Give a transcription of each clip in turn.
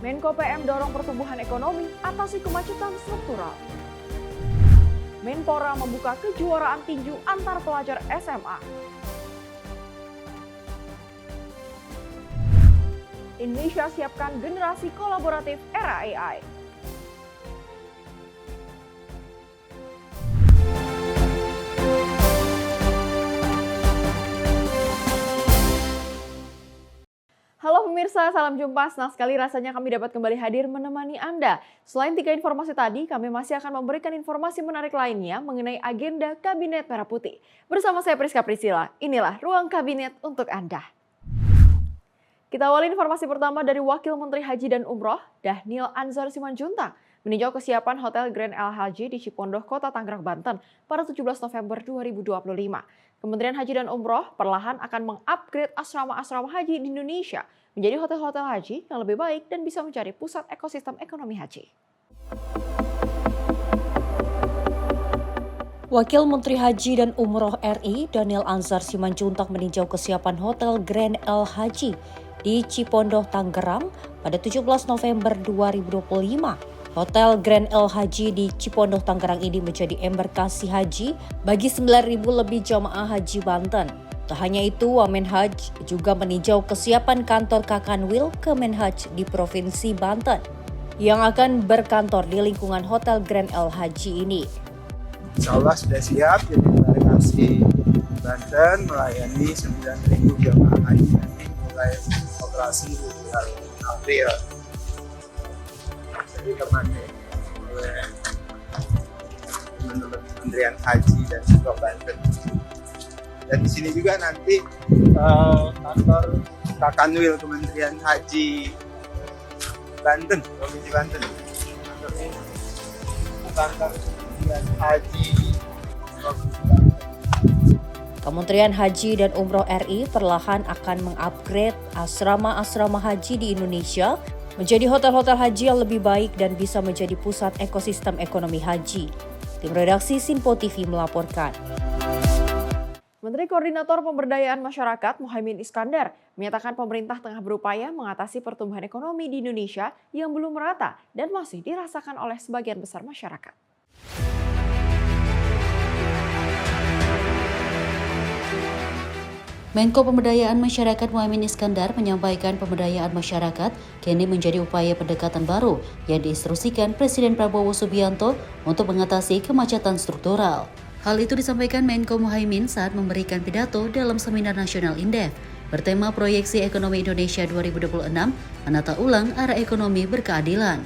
Menko PM dorong pertumbuhan ekonomi, atasi kemacetan struktural. Menpora membuka kejuaraan tinju antar pelajar SMA. Indonesia siapkan generasi kolaboratif era AI. Halo pemirsa, salam jumpa. Senang sekali rasanya kami dapat kembali hadir menemani Anda. Selain 3 informasi tadi, kami masih akan memberikan informasi menarik lainnya mengenai agenda Kabinet Merah Putih. Bersama saya Priska Priscilla, inilah Ruang Kabinet untuk Anda. Kita awali informasi pertama dari Wakil Menteri Haji dan Umroh, Dhanil Anzar Simanjuntak, meninjau kesiapan Hotel Grand El Hadji di Cipondoh, Kota Tangerang, Banten pada 17 November 2025. Kementerian Haji dan Umroh perlahan akan mengupgrade asrama-asrama haji di Indonesia menjadi hotel-hotel haji yang lebih baik dan bisa menjadi pusat ekosistem ekonomi haji. Wakil Menteri Haji dan Umroh RI, Dhanil Anzar Simanjuntak meninjau kesiapan Hotel Grand El Hadji di Cipondoh, Tangerang pada 17 November 2025. Hotel Grand El Hadji di Cipondoh, Tangerang ini menjadi embarkasi haji bagi 9.000 lebih jamaah haji Banten. Tak hanya itu, Wamenhaj juga meninjau kesiapan kantor Kakanwil Kemenhaj di Provinsi Banten yang akan berkantor di lingkungan Hotel Grand El Hadji ini. Insya Allah sudah siap, jadi embarkasi Banten melayani 9.000 jamaah haji nanti mulai operasi di bulan April. Ditemani oleh Kementerian Haji dan Umroh Banten. Dan di sini juga nanti kantor Kakanwil Kementerian Haji Banten, Provinsi Banten. Kantor ini kantor Kementerian Haji Provinsi Banten. Kementerian Haji dan Umroh RI perlahan akan mengupgrade asrama-asrama haji di Indonesia menjadi hotel-hotel haji yang lebih baik dan bisa menjadi pusat ekosistem ekonomi haji. Tim redaksi Sinpo TV melaporkan. Menteri Koordinator Pemberdayaan Masyarakat Muhaimin Iskandar menyatakan pemerintah tengah berupaya mengatasi pertumbuhan ekonomi di Indonesia yang belum merata dan masih dirasakan oleh sebagian besar masyarakat. Menko Pemberdayaan Masyarakat Muhaimin Iskandar menyampaikan pemberdayaan masyarakat kini menjadi upaya pendekatan baru yang diinstruksikan Presiden Prabowo Subianto untuk mengatasi kemacetan struktural. Hal itu disampaikan Menko Muhaimin saat memberikan pidato dalam Seminar Nasional Indef bertema Proyeksi Ekonomi Indonesia 2026, menata ulang arah ekonomi berkeadilan.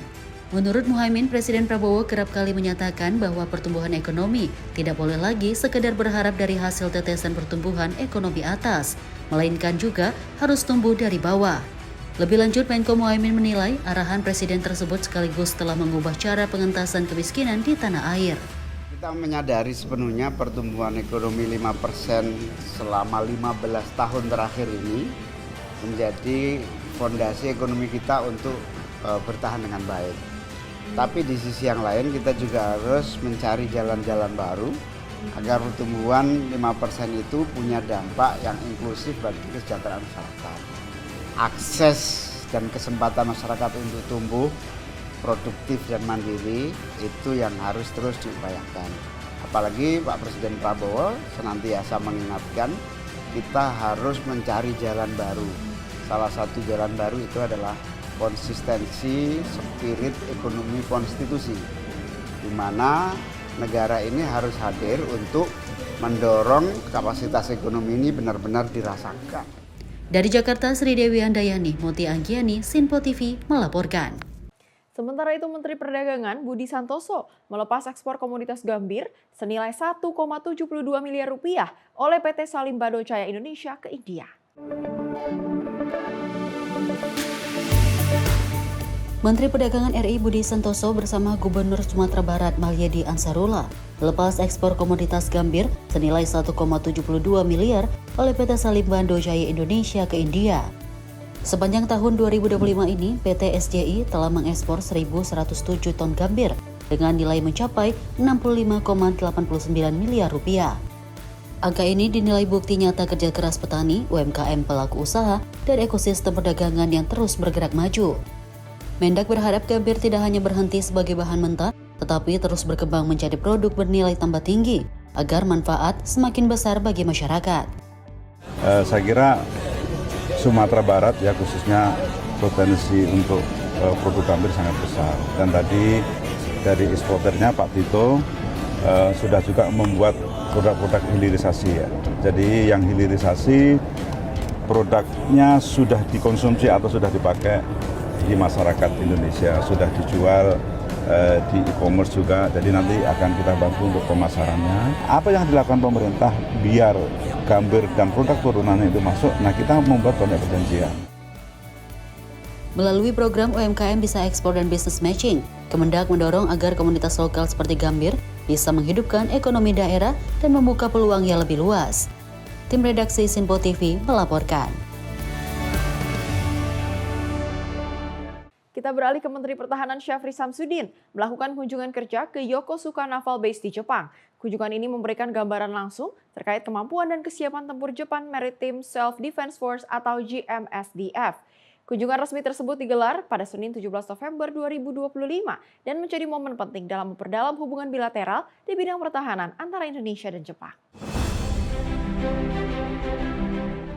Menurut Muhaimin, Presiden Prabowo kerap kali menyatakan bahwa pertumbuhan ekonomi tidak boleh lagi sekedar berharap dari hasil tetesan pertumbuhan ekonomi atas, melainkan juga harus tumbuh dari bawah. Lebih lanjut, Menko Muhaimin menilai arahan Presiden tersebut sekaligus telah mengubah cara pengentasan kemiskinan di tanah air. Kita menyadari sepenuhnya pertumbuhan ekonomi 5% selama 15 tahun terakhir ini menjadi fondasi ekonomi kita untuk bertahan dengan baik. Tapi di sisi yang lain kita juga harus mencari jalan-jalan baru agar pertumbuhan 5% itu punya dampak yang inklusif bagi kesejahteraan masyarakat. Akses dan kesempatan masyarakat untuk tumbuh produktif dan mandiri itu yang harus terus diupayakan. Apalagi Pak Presiden Prabowo senantiasa mengingatkan kita harus mencari jalan baru. Salah satu jalan baru itu adalah konsistensi spirit ekonomi konstitusi, di mana negara ini harus hadir untuk mendorong kapasitas ekonomi ini benar-benar dirasakan. Dari Jakarta, Sri Dewi Handayani, Moti Anggiani, Sinpo TV melaporkan. Sementara itu, Menteri Perdagangan Budi Santoso melepas ekspor komoditas gambir senilai 1,72 miliar rupiah oleh PT Salim Bado Jaya Indonesia ke India. Menteri Perdagangan RI Budi Santoso bersama Gubernur Sumatera Barat Mahyedi Ansarullah melepas ekspor komoditas gambir senilai 1,72 miliar oleh PT Salim Bado Jaya Indonesia ke India. Sepanjang tahun 2025 ini, PT SJI telah mengekspor 1.107 ton gambir dengan nilai mencapai 65,89 miliar rupiah. Angka ini dinilai bukti nyata kerja keras petani, UMKM pelaku usaha, dan ekosistem perdagangan yang terus bergerak maju. Mendak berharap gambir tidak hanya berhenti sebagai bahan mentah, tetapi terus berkembang menjadi produk bernilai tambah tinggi agar manfaat semakin besar bagi masyarakat. Saya kira Sumatera Barat ya khususnya potensi untuk produk gambir sangat besar. Dan tadi dari eksporternya Pak Tito sudah juga membuat produk-produk hilirisasi ya. Jadi yang hilirisasi produknya sudah dikonsumsi atau sudah dipakai di masyarakat Indonesia, sudah dijual di e-commerce juga, jadi nanti akan kita bantu untuk pemasarannya. Apa yang dilakukan pemerintah biar gambir dan produk turunannya itu masuk, nah kita membuat banyak perjanjian. Melalui program UMKM Bisa Ekspor dan Business Matching, Kemendak mendorong agar komunitas lokal seperti gambir bisa menghidupkan ekonomi daerah dan membuka peluang yang lebih luas. Tim redaksi Sinpo TV melaporkan. Kita beralih ke Menteri Pertahanan Syafri Samsudin melakukan kunjungan kerja ke Yokosuka Naval Base di Jepang. Kunjungan ini memberikan gambaran langsung terkait kemampuan dan kesiapan tempur Japan Maritime Self-Defense Force atau GMSDF. Kunjungan resmi tersebut digelar pada Senin 17 November 2025 dan menjadi momen penting dalam memperdalam hubungan bilateral di bidang pertahanan antara Indonesia dan Jepang.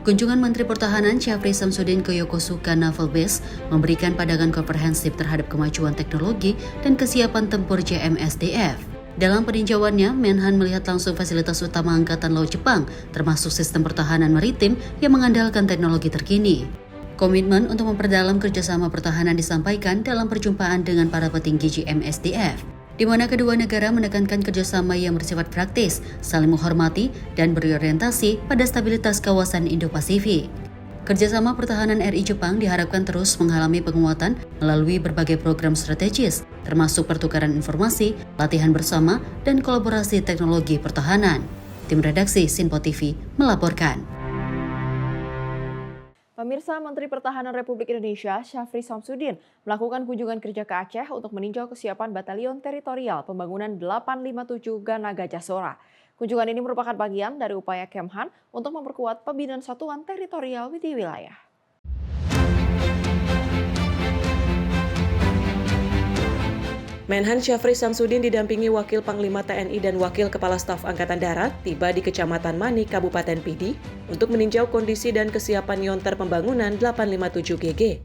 Kunjungan Menteri Pertahanan Syafri Samsudin ke Yokosuka Naval Base memberikan pandangan komprehensif terhadap kemajuan teknologi dan kesiapan tempur GMSDF. Dalam peninjauannya, Menhan melihat langsung fasilitas utama Angkatan Laut Jepang, termasuk sistem pertahanan maritim yang mengandalkan teknologi terkini. Komitmen untuk memperdalam kerjasama pertahanan disampaikan dalam perjumpaan dengan para petinggi GMSDF, di mana kedua negara menekankan kerjasama yang bersifat praktis, saling menghormati, dan berorientasi pada stabilitas kawasan Indo-Pasifik. Kerjasama pertahanan RI Jepang diharapkan terus mengalami penguatan melalui berbagai program strategis, termasuk pertukaran informasi, latihan bersama, dan kolaborasi teknologi pertahanan. Tim redaksi Sinpo TV melaporkan. Pemirsa, Menteri Pertahanan Republik Indonesia Syafri Samsudin melakukan kunjungan kerja ke Aceh untuk meninjau kesiapan Batalion Teritorial Pembangunan 857 Gana Gajah Sora. Kunjungan ini merupakan bagian dari upaya Kemhan untuk memperkuat pembinaan satuan teritorial di wilayah. Menhan Syafri Samsudin didampingi Wakil Panglima TNI dan Wakil Kepala Staf Angkatan Darat tiba di Kecamatan Mani, Kabupaten Pidi untuk meninjau kondisi dan kesiapan Yonter Pembangunan 857 GG.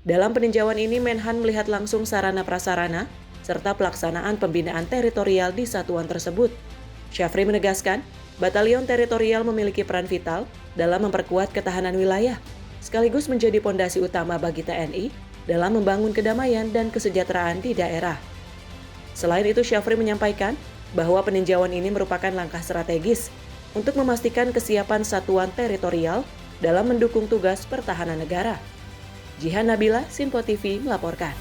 Dalam peninjauan ini, Menhan melihat langsung sarana prasarana serta pelaksanaan pembinaan teritorial di satuan tersebut. Syafri menegaskan, Batalion Teritorial memiliki peran vital dalam memperkuat ketahanan wilayah, sekaligus menjadi pondasi utama bagi TNI dalam membangun kedamaian dan kesejahteraan di daerah. Selain itu, Syafri menyampaikan bahwa peninjauan ini merupakan langkah strategis untuk memastikan kesiapan satuan teritorial dalam mendukung tugas pertahanan negara. Jihan Nabila, Sinpo TV melaporkan.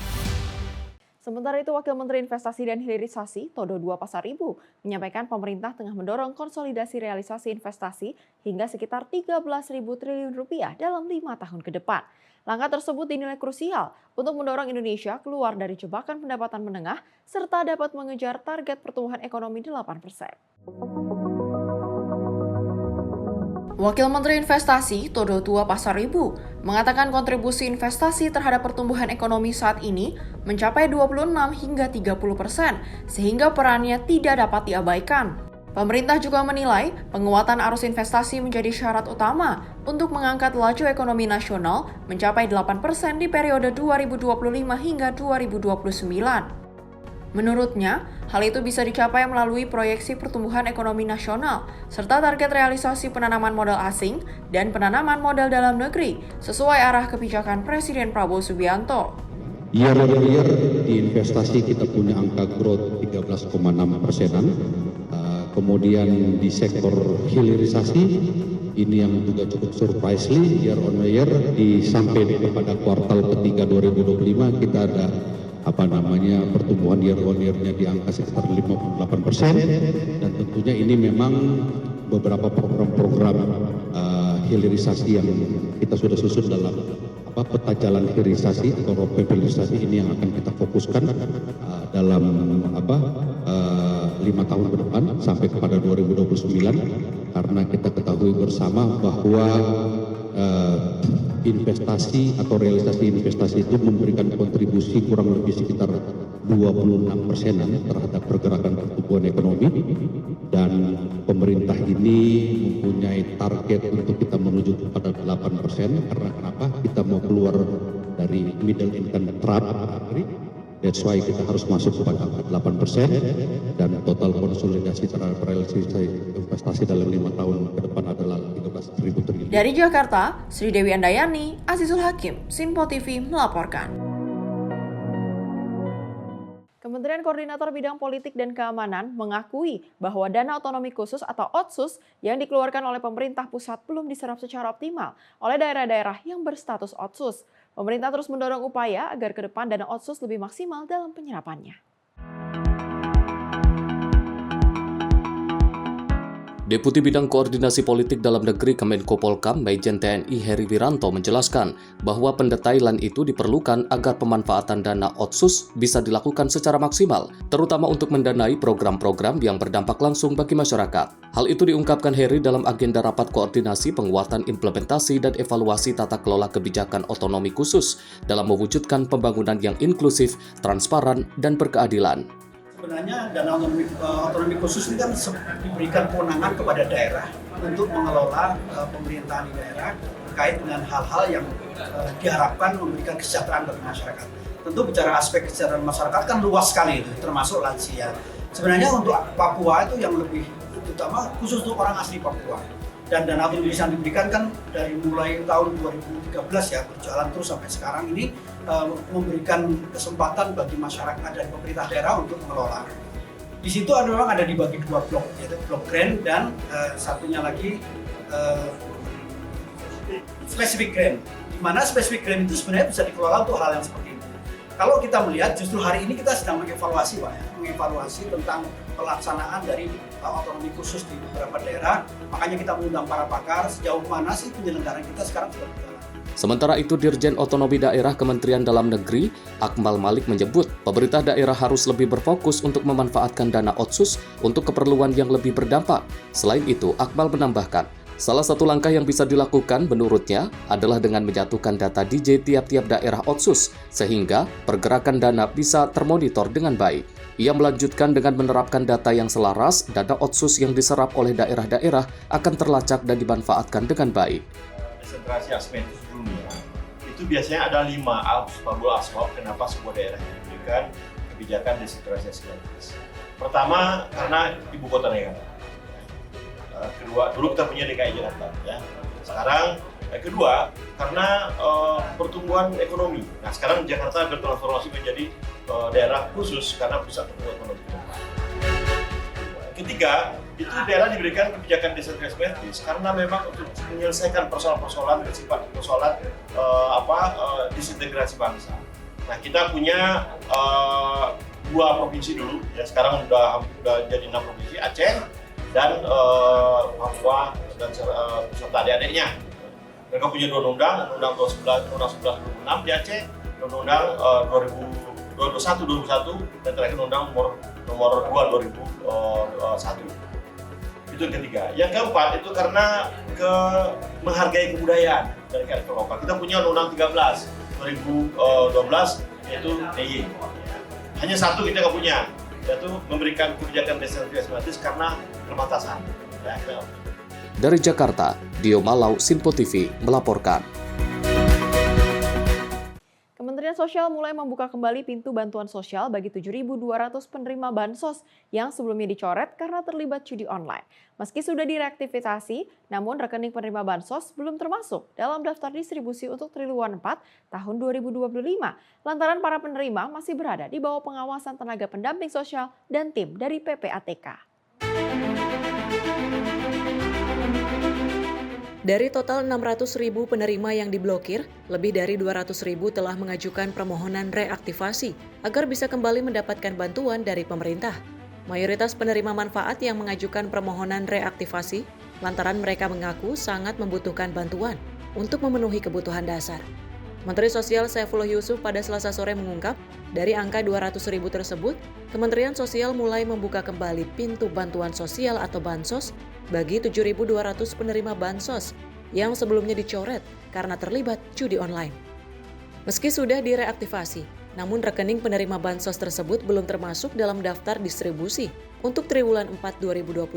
Sementara itu, Wakil Menteri Investasi dan Hilirisasi Todo II Pasaribu menyampaikan pemerintah tengah mendorong konsolidasi realisasi investasi hingga sekitar 13.000 triliun rupiah dalam 5 tahun ke depan. Langkah tersebut dinilai krusial untuk mendorong Indonesia keluar dari jebakan pendapatan menengah serta dapat mengejar target pertumbuhan ekonomi 8%. Wakil Menteri Investasi Todo II Pasaribu mengatakan kontribusi investasi terhadap pertumbuhan ekonomi saat ini mencapai 26 hingga 30%, sehingga perannya tidak dapat diabaikan. Pemerintah juga menilai penguatan arus investasi menjadi syarat utama untuk mengangkat laju ekonomi nasional mencapai 8% di periode 2025 hingga 2029. Menurutnya, hal itu bisa dicapai melalui proyeksi pertumbuhan ekonomi nasional, serta target realisasi penanaman modal asing dan penanaman modal dalam negeri sesuai arah kebijakan Presiden Prabowo Subianto. Year over year di investasi kita punya angka growth 13,6%. Kemudian di sektor hilirisasi ini yang juga cukup surprisingly year on year sampai pada kuartal ketiga 2025 kita ada pertumbuhan year on year-nya di angka sekitar 58%, dan tentunya ini memang beberapa program-program hilirisasi yang kita sudah susun dalam peta jalan hilirisasi atau roadmap hilirisasi ini yang akan kita fokuskan dalam 5 tahun ke depan sampai kepada 2029, karena kita ketahui bersama bahwa investasi atau realisasi investasi itu memberikan kontribusi kurang lebih sekitar 26%-an terhadap pergerakan pertumbuhan ekonomi, dan pemerintah ini mempunyai target untuk kita menuju kepada 8%. Karena kenapa? Kita mau keluar dari middle income trap. That's why kita harus masuk kepada 8%, dan total konsolidasi terhadap realisasi investasi dalam 5 tahun ke depan adalah 13.000 triliun. Dari Jakarta, Sri Dewi Andayani, Azizul Hakim, Simpo TV melaporkan. Kementerian Koordinator Bidang Politik dan Keamanan mengakui bahwa dana otonomi khusus atau Otsus yang dikeluarkan oleh pemerintah pusat belum diserap secara optimal oleh daerah-daerah yang berstatus Otsus. Pemerintah terus mendorong upaya agar ke depan dana Otsus lebih maksimal dalam penyerapannya. Deputi Bidang Koordinasi Politik Dalam Negeri Kemenko Polkam, Majen TNI Heri Wiranto menjelaskan bahwa pendetailan itu diperlukan agar pemanfaatan dana Otsus bisa dilakukan secara maksimal, terutama untuk mendanai program-program yang berdampak langsung bagi masyarakat. Hal itu diungkapkan Heri dalam agenda rapat koordinasi penguatan implementasi dan evaluasi tata kelola kebijakan otonomi khusus dalam mewujudkan pembangunan yang inklusif, transparan, dan berkeadilan. Sebenarnya dana otonomi khusus ini kan diberikan kewenangan kepada daerah untuk mengelola pemerintahan di daerah terkait dengan hal-hal yang diharapkan memberikan kesejahteraan bagi masyarakat. Tentu bicara aspek kesejahteraan masyarakat kan luas sekali itu, termasuk lansia. Sebenarnya untuk Papua itu yang lebih utama khusus untuk orang asli Papua. Dan dana otonomi yang diberikan kan dari mulai tahun 2013 ya, berjalan terus sampai sekarang ini memberikan kesempatan bagi masyarakat dan pemerintah daerah untuk mengelola. Di situ memang ada dibagi dua blok, yaitu blok grant dan satunya lagi specific grant. Di mana specific grant itu sebenarnya bisa dikelola untuk hal yang seperti ini. Kalau kita melihat justru hari ini kita sedang mengevaluasi Pak ya, mengevaluasi tentang pelaksanaan dari otonomi khusus di beberapa daerah. Makanya kita mengundang para pakar sejauh mana sih penyelenggaraan kita sekarang sudah berjalan. Sementara itu, Dirjen Otonomi Daerah Kementerian Dalam Negeri, Akmal Malik menyebut, pemerintah daerah harus lebih berfokus untuk memanfaatkan dana Otsus untuk keperluan yang lebih berdampak. Selain itu, Akmal menambahkan, salah satu langkah yang bisa dilakukan menurutnya adalah dengan menyatukan data DJ tiap-tiap daerah Otsus, sehingga pergerakan dana bisa termonitor dengan baik. Ia melanjutkan dengan menerapkan data yang selaras, dana Otsus yang diserap oleh daerah-daerah akan terlacak dan dimanfaatkan dengan baik. Desentralisasi asmentus dunia itu biasanya ada 5 asbab kenapa sebuah daerah diberikan kebijakan desentralisasi asmentus. Pertama, karena ibu kota negara. Kedua, dulu kita punya DKI Jakarta ya. Sekarang kedua, karena pertumbuhan ekonomi. Nah, sekarang Jakarta bertransformasi menjadi daerah khusus karena pusat pertumbuhan ekonomi. Ketiga, itu daerah diberikan kebijakan desentralisasi karena memang untuk menyelesaikan persoalan-persoalan bersifat persoalan disintegrasi bangsa. Nah, kita punya 2 provinsi dulu ya, sekarang udah jadi 6 provinsi, Aceh dan Papua dan beserta adik-adiknya. Mereka punya 2 undang 11 2006 di Aceh, undang 2021 dan terakhir undang nomor 2 2001. Itu yang ketiga. Yang keempat itu karena menghargai kebudayaan dari karakter lokal. Kita punya undang 13 2012 yaitu DIY. Hanya satu kita nggak punya, yaitu memberikan kebijakan desentralisasi karena keterbatasan. Dari Jakarta, Dio Malau, Simpo TV melaporkan. Kementerian Sosial mulai membuka kembali pintu bantuan sosial bagi 7.200 penerima bansos yang sebelumnya dicoret karena terlibat judi online. Meski sudah direaktivasi, namun rekening penerima bansos belum termasuk dalam daftar distribusi untuk Triwulan 4 tahun 2025, lantaran para penerima masih berada di bawah pengawasan tenaga pendamping sosial dan tim dari PPATK. Dari total 600.000 penerima yang diblokir, lebih dari 200.000 telah mengajukan permohonan reaktivasi agar bisa kembali mendapatkan bantuan dari pemerintah. Mayoritas penerima manfaat yang mengajukan permohonan reaktivasi lantaran mereka mengaku sangat membutuhkan bantuan untuk memenuhi kebutuhan dasar. Menteri Sosial Saifullah Yusuf pada Selasa sore mengungkap, dari angka 200.000 tersebut, Kementerian Sosial mulai membuka kembali pintu bantuan sosial atau bansos bagi 7.200 penerima bansos yang sebelumnya dicoret karena terlibat judi online. Meski sudah direaktivasi, namun rekening penerima bansos tersebut belum termasuk dalam daftar distribusi untuk triwulan 4 2025.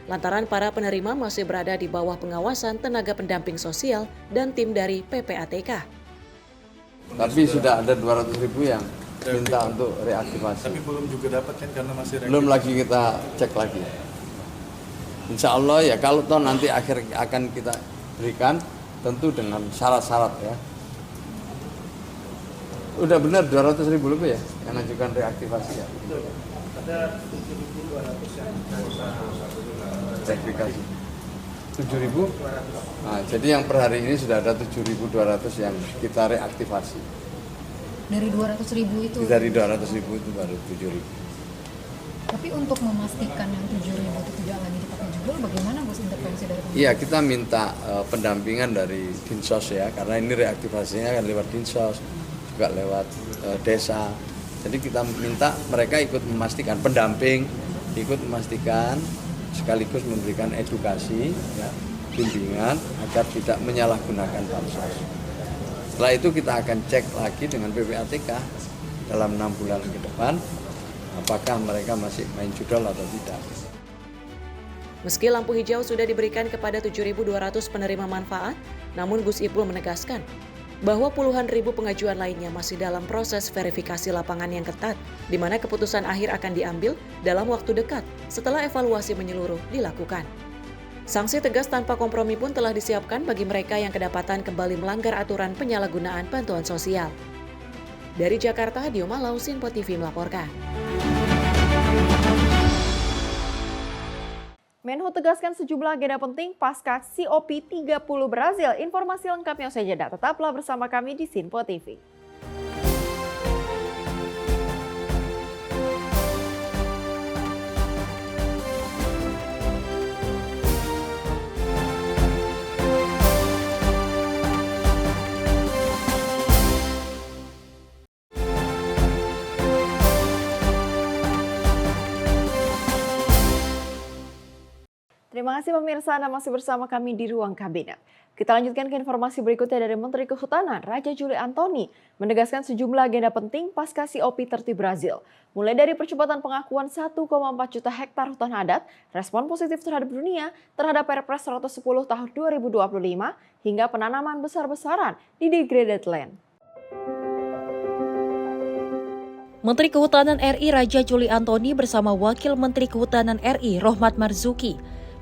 Lantaran para penerima masih berada di bawah pengawasan tenaga pendamping sosial dan tim dari PPATK. Tapi sudah ada 200.000 yang minta untuk reaktivasi. Tapi belum juga dapat kan karena masih reaktivasi. Belum lagi kita cek lagi. Insya Allah ya kalau toh nanti akhir akan kita berikan tentu dengan syarat-syarat ya. Udah benar 200.000 lebih ya yang ajukan reaktivasi ya. Ada 7.200 yang Reaktivasi. 7.000? Nah, jadi yang per hari ini sudah ada 7.200 yang kita reaktivasi. Dari 200.000 itu? Dari 200.000 itu baru 7.000. Tapi untuk memastikan yang 7.000 itu tidak lagi dipakai judul, bagaimana Gus intervensi dari pemerintah? Iya, kita minta pendampingan dari Dinsos ya, karena ini reaktivasinya kan lewat Dinsos, juga lewat desa. Jadi kita minta mereka ikut memastikan, pendamping ikut memastikan, sekaligus memberikan edukasi, ya, bimbingan agar tidak menyalahgunakan bansos. Setelah itu kita akan cek lagi dengan PPATK dalam 6 bulan ke depan, apakah mereka masih main judul atau tidak. Meski lampu hijau sudah diberikan kepada 7.200 penerima manfaat, namun Gus Ipul menegaskan bahwa puluhan ribu pengajuan lainnya masih dalam proses verifikasi lapangan yang ketat, di mana keputusan akhir akan diambil dalam waktu dekat setelah evaluasi menyeluruh dilakukan. Sanksi tegas tanpa kompromi pun telah disiapkan bagi mereka yang kedapatan kembali melanggar aturan penyalahgunaan bantuan sosial. Dari Jakarta, Dio Malau, Sinpo TV melaporkan. Menhub tegaskan sejumlah agenda penting pasca COP30 Brazil. Informasi lengkapnya usai jeda. Tetaplah bersama kami di Sinpo TV. Terima kasih pemirsa, Anda masih bersama kami di Ruang Kabinet. Kita lanjutkan ke informasi berikutnya dari Menteri Kehutanan, Raja Juli Antoni, menegaskan sejumlah agenda penting pasca COP30 Brazil. Mulai dari percepatan pengakuan 1,4 juta hektar hutan adat, respon positif terhadap dunia terhadap Perpres 110 tahun 2025, hingga penanaman besar-besaran di degraded land. Menteri Kehutanan RI Raja Juli Antoni bersama Wakil Menteri Kehutanan RI Rohmat Marzuki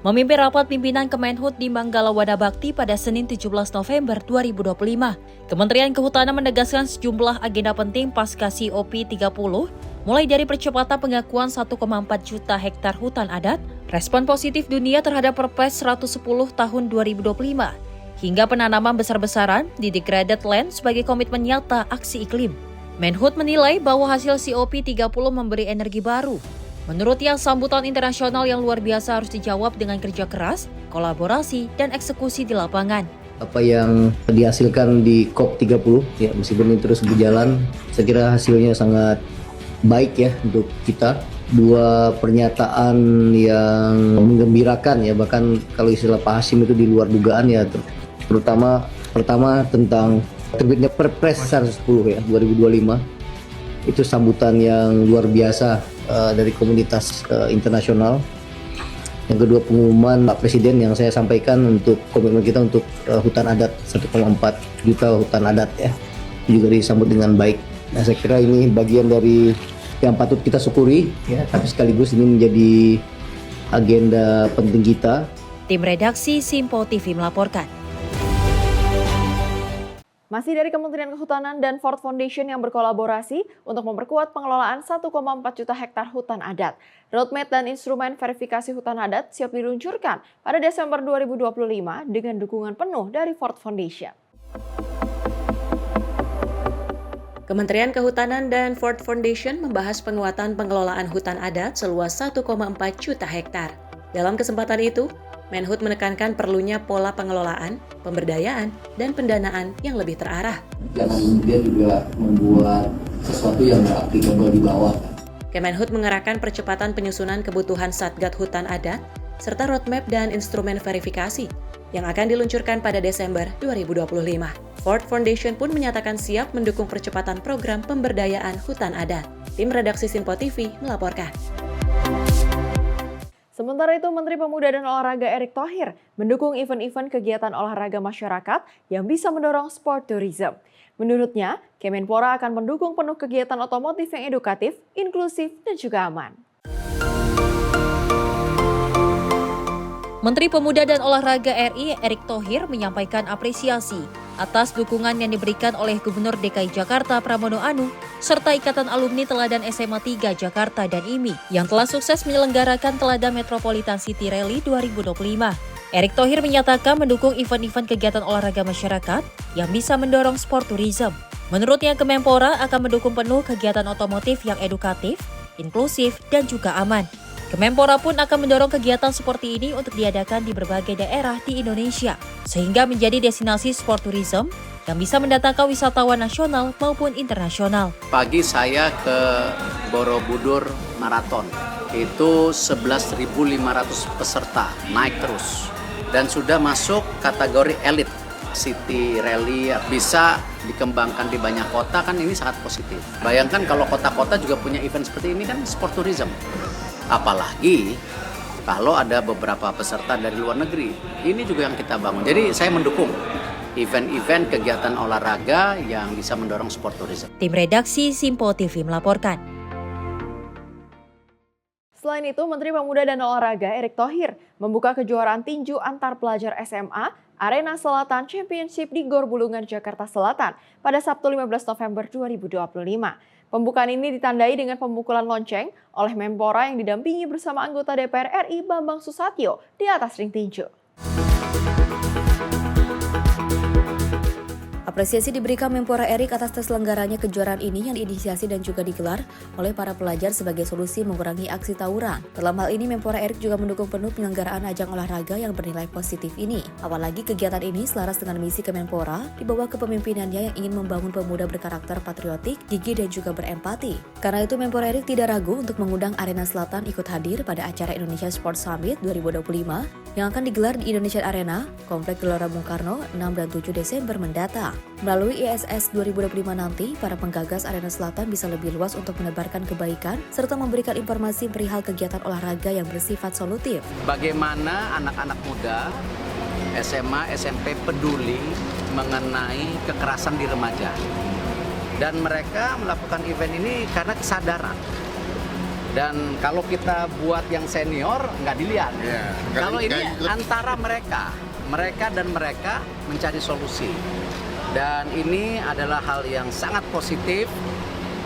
memimpin rapat pimpinan Kemenhub di Manggala Bakti pada Senin 17 November 2025. Kementerian Kehutanan menegaskan sejumlah agenda penting pasca COP30, mulai dari percepatan pengakuan 1,4 juta hektar hutan adat, respon positif dunia terhadap Perpres 110 tahun 2025, hingga penanaman besar-besaran di degraded land sebagai komitmen nyata aksi iklim. Menhub menilai bahwa hasil COP30 memberi energi baru. Menurutnya, sambutan internasional yang luar biasa harus dijawab dengan kerja keras, kolaborasi, dan eksekusi di lapangan. Apa yang dihasilkan di COP30, ya meskipun ini terus berjalan, saya kira hasilnya sangat baik ya untuk kita. Dua pernyataan yang menggembirakan ya, bahkan kalau istilah Pak Hasim itu di luar dugaan ya, terutama pertama tentang terbitnya Perpres 110 ya 2025. Itu sambutan yang luar biasa dari komunitas internasional. Yang kedua, pengumuman Pak Presiden yang saya sampaikan untuk komitmen kita untuk hutan adat 1,4 juta hutan adat ya, juga disambut dengan baik. Nah, saya kira ini bagian dari yang patut kita syukuri ya, tapi sekaligus ini menjadi agenda penting kita. Tim redaksi Sinpo TV melaporkan. Masih dari Kementerian Kehutanan dan Ford Foundation yang berkolaborasi untuk memperkuat pengelolaan 1,4 juta hektar hutan adat. Roadmap dan instrumen verifikasi hutan adat siap diluncurkan pada Desember 2025 dengan dukungan penuh dari Ford Foundation. Kementerian Kehutanan dan Ford Foundation membahas penguatan pengelolaan hutan adat seluas 1,4 juta hektar. Dalam kesempatan itu, Menhub menekankan perlunya pola pengelolaan, pemberdayaan, dan pendanaan yang lebih terarah. Jangan kemudian juga membuat sesuatu yang applicable di bawah. Kemenhub mengerahkan percepatan penyusunan kebutuhan Satgas Hutan Adat, serta roadmap dan instrumen verifikasi, yang akan diluncurkan pada Desember 2025. Ford Foundation pun menyatakan siap mendukung percepatan program pemberdayaan hutan adat. Tim redaksi Simpo TV melaporkan. Sementara itu, Menteri Pemuda dan Olahraga Erick Thohir mendukung event-event kegiatan olahraga masyarakat yang bisa mendorong sport tourism. Menurutnya, Kemenpora akan mendukung penuh kegiatan otomotif yang edukatif, inklusif, dan juga aman. Menteri Pemuda dan Olahraga RI Erick Thohir menyampaikan apresiasi atas dukungan yang diberikan oleh Gubernur DKI Jakarta Pramono Anung serta Ikatan Alumni Teladan SMA 3 Jakarta dan IMI yang telah sukses menyelenggarakan Teladan Metropolitan City Rally 2025. Erick Thohir menyatakan mendukung event-event kegiatan olahraga masyarakat yang bisa mendorong sport tourism. Menurutnya, Kemenpora akan mendukung penuh kegiatan otomotif yang edukatif, inklusif, dan juga aman. Kemenpora pun akan mendorong kegiatan seperti ini untuk diadakan di berbagai daerah di Indonesia, sehingga menjadi destinasi sport tourism yang bisa mendatangkan wisatawan nasional maupun internasional. Pagi saya ke Borobudur Marathon, itu 11.500 peserta, naik terus. Dan sudah masuk kategori elit. City Rally bisa dikembangkan di banyak kota, kan ini sangat positif. Bayangkan kalau kota-kota juga punya event seperti ini, kan sport tourism. Apalagi kalau ada beberapa peserta dari luar negeri. Ini juga yang kita bangun. Jadi saya mendukung event-event kegiatan olahraga yang bisa mendorong sport tourism. Tim redaksi Simpo TV melaporkan. Selain itu, Menteri Pemuda dan Olahraga Erick Thohir membuka kejuaraan tinju antar pelajar SMA Arena Selatan Championship di Gor Bulungan, Jakarta Selatan pada Sabtu 15 November 2025. Pembukaan ini ditandai dengan pemukulan lonceng oleh Menpora yang didampingi bersama anggota DPR RI Bambang Susatyo di atas ring tinju. Apresiasi diberikan Menpora Erick atas terselenggaranya kejuaraan ini yang diinisiasi dan juga digelar oleh para pelajar sebagai solusi mengurangi aksi tawuran. Dalam hal ini, Menpora Erick juga mendukung penuh penyelenggaraan ajang olahraga yang bernilai positif ini. Apalagi kegiatan ini selaras dengan misi Kemenpora di bawah kepemimpinannya yang ingin membangun pemuda berkarakter patriotik, gigih dan juga berempati. Karena itu, Menpora Erick tidak ragu untuk mengundang Arena Selatan ikut hadir pada acara Indonesia Sport Summit 2025 yang akan digelar di Indonesian Arena, Komplek Gelora Bung Karno, 6 dan 7 Desember mendatang. Melalui ISS 2025 nanti, para penggagas Arena Selatan bisa lebih luas untuk menebarkan kebaikan serta memberikan informasi perihal kegiatan olahraga yang bersifat solutif. Bagaimana anak-anak muda SMA, SMP peduli mengenai kekerasan di remaja. Dan mereka melakukan event ini karena kesadaran. Dan kalau kita buat yang senior, nggak dilihat. Kalau ini antara mereka dan mereka mencari solusi. Dan ini adalah hal yang sangat positif,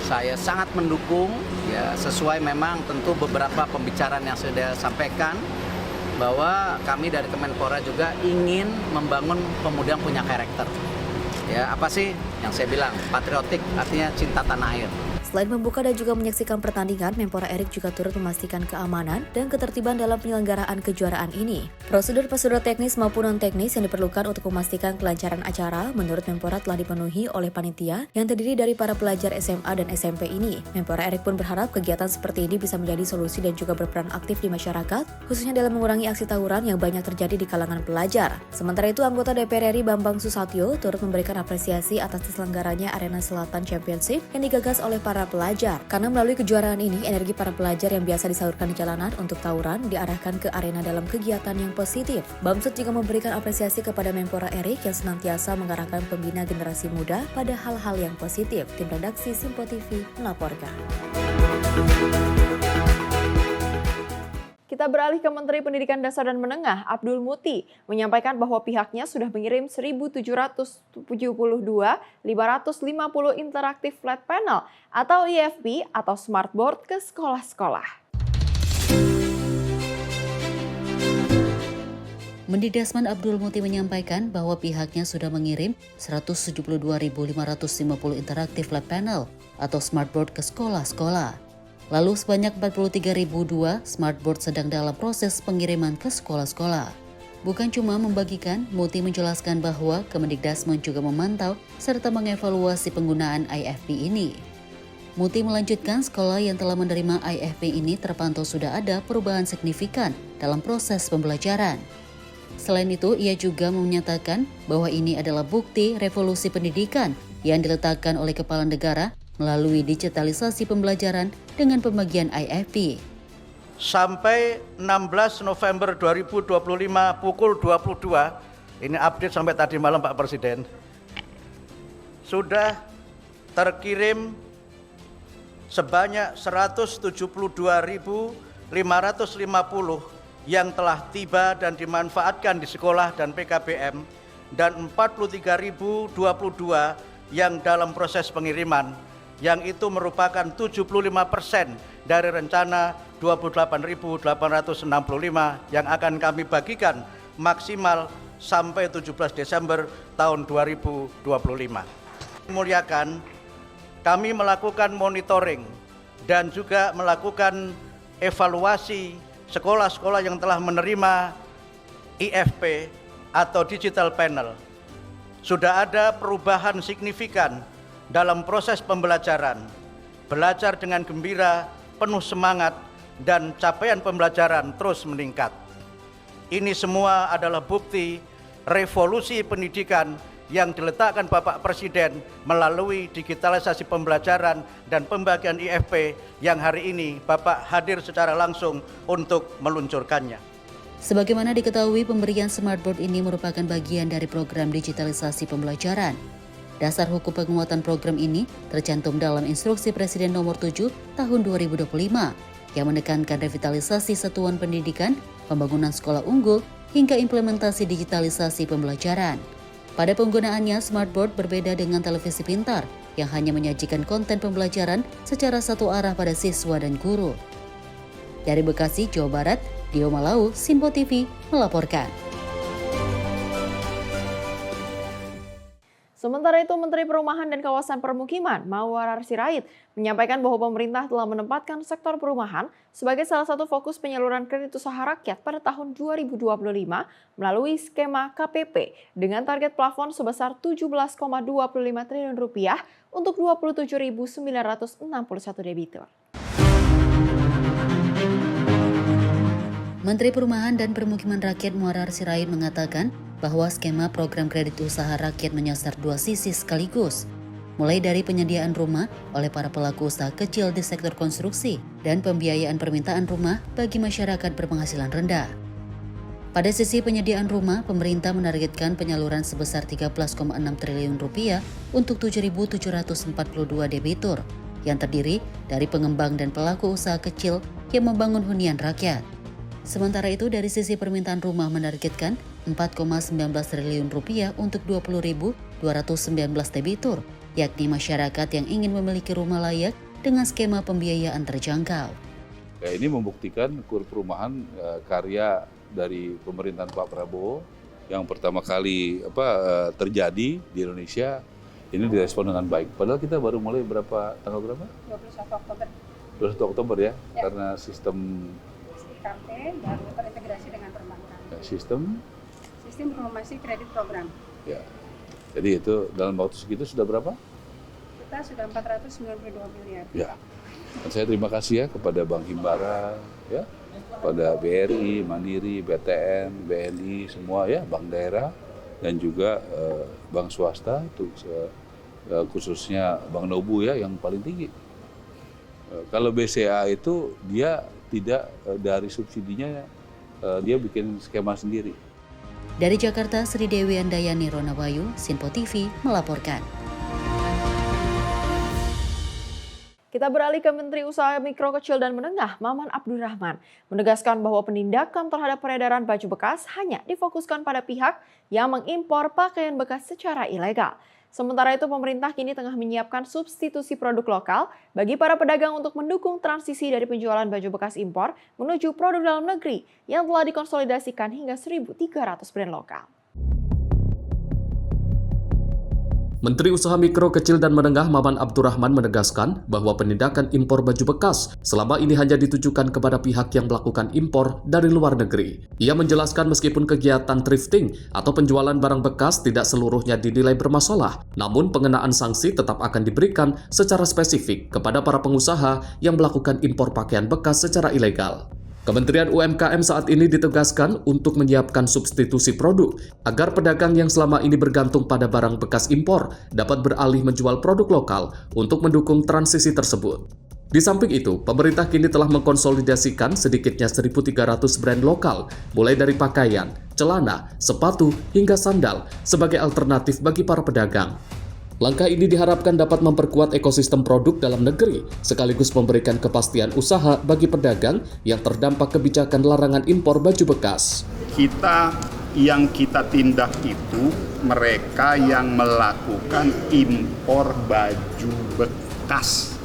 saya sangat mendukung, ya sesuai memang tentu beberapa pembicaraan yang sudah sampaikan, bahwa kami dari Kemenpora juga ingin membangun pemuda yang punya karakter. Ya apa sih yang saya bilang, patriotik artinya cinta tanah air. Selain membuka dan juga menyaksikan pertandingan, Menpora Erick juga turut memastikan keamanan dan ketertiban dalam penyelenggaraan kejuaraan ini. Prosedur-prosedur teknis maupun non-teknis yang diperlukan untuk memastikan kelancaran acara, menurut Menpora telah dipenuhi oleh panitia yang terdiri dari para pelajar SMA dan SMP ini. Menpora Erick pun berharap kegiatan seperti ini bisa menjadi solusi dan juga berperan aktif di masyarakat, khususnya dalam mengurangi aksi tawuran yang banyak terjadi di kalangan pelajar. Sementara itu, anggota DPR RI Bambang Susatyo turut memberikan apresiasi atas terselenggaranya Arena Selatan Championship yang digagas oleh para pelajar. Karena melalui kejuaraan ini, energi para pelajar yang biasa disalurkan di jalanan untuk tawuran diarahkan ke arena dalam kegiatan yang positif. Bamsud juga memberikan apresiasi kepada Menpora Erick yang senantiasa mengarahkan pembina generasi muda pada hal-hal yang positif. Tim redaksi Simpo TV melaporkan. Kita beralih ke Menteri Pendidikan Dasar dan Menengah, Abdul Muti, menyampaikan bahwa pihaknya sudah mengirim 1.772.550 interaktif flat panel atau IFP atau smartboard ke sekolah-sekolah. Mendikdasman Abdul Muti menyampaikan bahwa pihaknya sudah mengirim 172.550 interaktif flat panel atau smartboard ke sekolah-sekolah. Lalu sebanyak 43.002 smartboard sedang dalam proses pengiriman ke sekolah-sekolah. Bukan cuma membagikan, Muti menjelaskan bahwa Kemendikdasmen juga memantau serta mengevaluasi penggunaan IFP ini. Muti melanjutkan sekolah yang telah menerima IFP ini terpantau sudah ada perubahan signifikan dalam proses pembelajaran. Selain itu, ia juga menyatakan bahwa ini adalah bukti revolusi pendidikan yang diletakkan oleh kepala negara melalui digitalisasi pembelajaran dengan pembagian IFP. Sampai 16 November 2025 pukul 22, ini update sampai tadi malam Pak Presiden, sudah terkirim sebanyak 172.550 yang telah tiba dan dimanfaatkan di sekolah dan PKBM, dan 43.022 yang dalam proses pengiriman, yang itu merupakan 75% dari rencana 28.865 yang akan kami bagikan maksimal sampai 17 Desember tahun 2025. Muliakan, kami melakukan monitoring dan juga melakukan evaluasi sekolah-sekolah yang telah menerima IFP atau digital panel. Sudah ada perubahan signifikan dalam proses pembelajaran, belajar dengan gembira, penuh semangat, dan capaian pembelajaran terus meningkat. Ini semua adalah bukti revolusi pendidikan yang diletakkan Bapak Presiden melalui digitalisasi pembelajaran dan pembagian IFP yang hari ini Bapak hadir secara langsung untuk meluncurkannya. Sebagaimana diketahui, pemberian smartboard ini merupakan bagian dari program digitalisasi pembelajaran. Dasar hukum penguatan program ini tercantum dalam Instruksi Presiden Nomor 7 Tahun 2025 yang menekankan revitalisasi satuan pendidikan, pembangunan sekolah unggul, hingga implementasi digitalisasi pembelajaran. Pada penggunaannya, smartboard berbeda dengan televisi pintar yang hanya menyajikan konten pembelajaran secara satu arah pada siswa dan guru. Dari Bekasi, Jawa Barat, Dio Malau, Sinpo TV melaporkan. Sementara itu, Menteri Perumahan dan Kawasan Permukiman Mawar Sirait menyampaikan bahwa pemerintah telah menempatkan sektor perumahan sebagai salah satu fokus penyaluran kredit usaha rakyat pada tahun 2025 melalui skema KPP dengan target plafon sebesar Rp17,25 triliun untuk 27.961 debitur. Menteri Perumahan dan Permukiman Rakyat Mawar Sirait mengatakan bahwa skema program kredit usaha rakyat menyasar dua sisi sekaligus, mulai dari penyediaan rumah oleh para pelaku usaha kecil di sektor konstruksi dan pembiayaan permintaan rumah bagi masyarakat berpenghasilan rendah. Pada sisi penyediaan rumah, pemerintah menargetkan penyaluran sebesar Rp13,6 triliun untuk 7.742 debitur yang terdiri dari pengembang dan pelaku usaha kecil yang membangun hunian rakyat. Sementara itu, dari sisi permintaan rumah menargetkan Rp4,19 triliun untuk 20.219 debitur, yakni masyarakat yang ingin memiliki rumah layak dengan skema pembiayaan terjangkau. Ini membuktikan kur perumahan karya dari pemerintahan Pak Prabowo yang pertama kali terjadi di Indonesia, ini direspon dengan baik. Padahal kita baru mulai tanggal berapa? 21 Oktober. 21 Oktober ya, karena sistem KP baru terintegrasi dengan perbankan. Sistem informasi kredit program. Ya. Jadi itu dalam waktu segitu sudah berapa? Kita sudah 492 miliar. Ya. Dan saya terima kasih ya kepada Bank Himbara, ya, pada BRI, Mandiri, BTN, BNI, semua ya, bank daerah dan juga bank swasta, khususnya Bank Nobu ya yang paling tinggi. Kalau BCA itu dia tidak dari subsidinya, dia bikin skema sendiri. Dari Jakarta, Sri Dewi Andayani Ronawayu, Sinpo TV melaporkan. Kita beralih ke Menteri Usaha Mikro, Kecil, dan Menengah, Maman Abdurrahman, menegaskan bahwa penindakan terhadap peredaran baju bekas hanya difokuskan pada pihak yang mengimpor pakaian bekas secara ilegal. Sementara itu, pemerintah kini tengah menyiapkan substitusi produk lokal bagi para pedagang untuk mendukung transisi dari penjualan baju bekas impor menuju produk dalam negeri yang telah dikonsolidasikan hingga 1.300 brand lokal. Menteri Usaha Mikro, Kecil, dan Menengah Maman Abdurrahman menegaskan bahwa penindakan impor baju bekas selama ini hanya ditujukan kepada pihak yang melakukan impor dari luar negeri. Ia menjelaskan meskipun kegiatan thrifting atau penjualan barang bekas tidak seluruhnya dinilai bermasalah, namun pengenaan sanksi tetap akan diberikan secara spesifik kepada para pengusaha yang melakukan impor pakaian bekas secara ilegal. Kementerian UMKM saat ini ditegaskan untuk menyiapkan substitusi produk agar pedagang yang selama ini bergantung pada barang bekas impor dapat beralih menjual produk lokal untuk mendukung transisi tersebut. Di samping itu, pemerintah kini telah mengkonsolidasikan sedikitnya 1.300 brand lokal, mulai dari pakaian, celana, sepatu, hingga sandal sebagai alternatif bagi para pedagang. Langkah ini diharapkan dapat memperkuat ekosistem produk dalam negeri, sekaligus memberikan kepastian usaha bagi pedagang yang terdampak kebijakan larangan impor baju bekas. Yang kita tindak itu mereka yang melakukan impor baju bekas.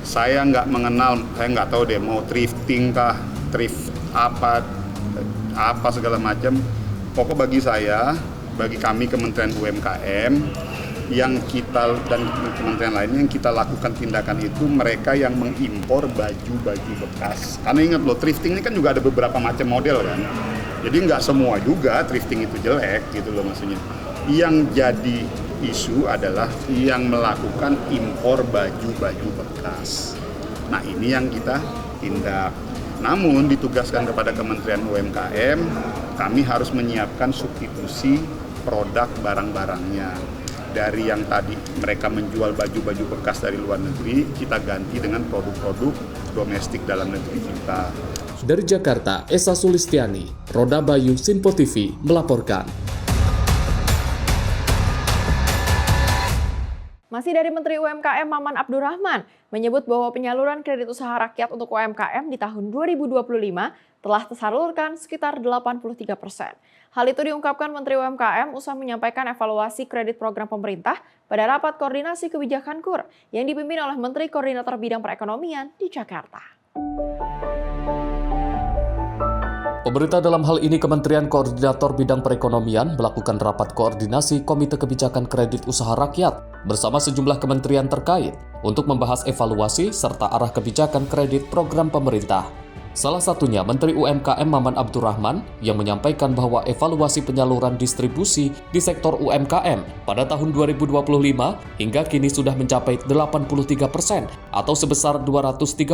Saya nggak mengenal, saya nggak tahu deh mau thrifting kah, thrift apa segala macam. Pokok bagi saya, bagi kami Kementerian UMKM, yang kita dan kementerian lainnya yang kita lakukan tindakan itu mereka yang mengimpor baju-baju bekas. Karena ingat loh, thrifting ini kan juga ada beberapa macam model kan. Jadi nggak semua juga thrifting itu jelek gitu loh maksudnya. Yang jadi isu adalah yang melakukan impor baju-baju bekas. Nah ini yang kita tindak. Namun ditugaskan kepada Kementerian UMKM, kami harus menyiapkan substitusi produk barang-barangnya. Dari yang tadi mereka menjual baju-baju bekas dari luar negeri, kita ganti dengan produk-produk domestik dalam negeri kita. Dari Jakarta, Esa Sulistiani, Roda Bayu, Sinpo TV melaporkan. Masih dari Menteri UMKM Maman Abdurrahman menyebut bahwa penyaluran kredit usaha rakyat untuk UMKM di tahun 2025 telah tersalurkan sekitar 83%. Hal itu diungkapkan Menteri UMKM usai menyampaikan evaluasi kredit program pemerintah pada rapat koordinasi kebijakan KUR yang dipimpin oleh Menteri Koordinator Bidang Perekonomian di Jakarta. Pemerintah dalam hal ini Kementerian Koordinator Bidang Perekonomian melakukan rapat koordinasi Komite Kebijakan Kredit Usaha Rakyat bersama sejumlah kementerian terkait untuk membahas evaluasi serta arah kebijakan kredit program pemerintah. Salah satunya Menteri UMKM Maman Abdurrahman yang menyampaikan bahwa evaluasi penyaluran distribusi di sektor UMKM pada tahun 2025 hingga kini sudah mencapai 83% atau sebesar 238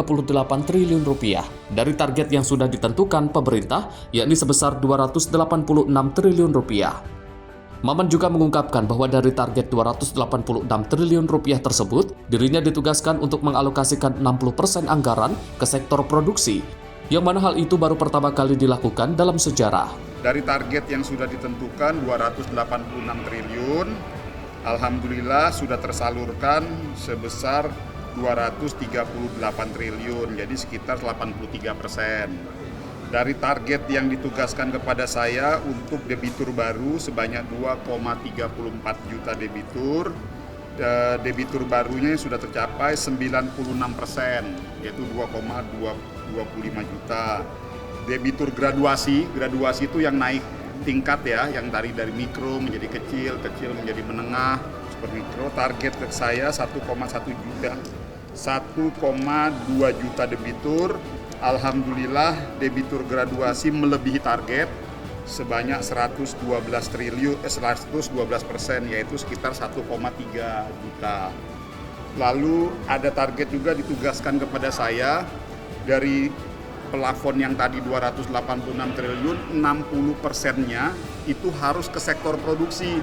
triliun rupiah dari target yang sudah ditentukan pemerintah yakni sebesar 286 triliun rupiah. Maman juga mengungkapkan bahwa dari target 286 triliun rupiah tersebut, dirinya ditugaskan untuk mengalokasikan 60% anggaran ke sektor produksi, yang mana hal itu baru pertama kali dilakukan dalam sejarah. Dari target yang sudah ditentukan 286 triliun, alhamdulillah sudah tersalurkan sebesar 238 triliun, jadi sekitar 83%. Dari target yang ditugaskan kepada saya untuk debitur baru sebanyak 2,34 juta debitur, debitur barunya sudah tercapai 96%, yaitu 2,25 juta. Debitur graduasi itu yang naik tingkat ya, yang dari mikro menjadi kecil menjadi menengah, super mikro. Target saya 1,1 juta, 1,2 juta debitur. Alhamdulillah debitur graduasi melebihi target sebanyak 112%, yaitu sekitar 1,3 juta. Lalu ada target juga ditugaskan kepada saya dari plafon yang tadi 286 triliun, 60%-nya itu harus ke sektor produksi.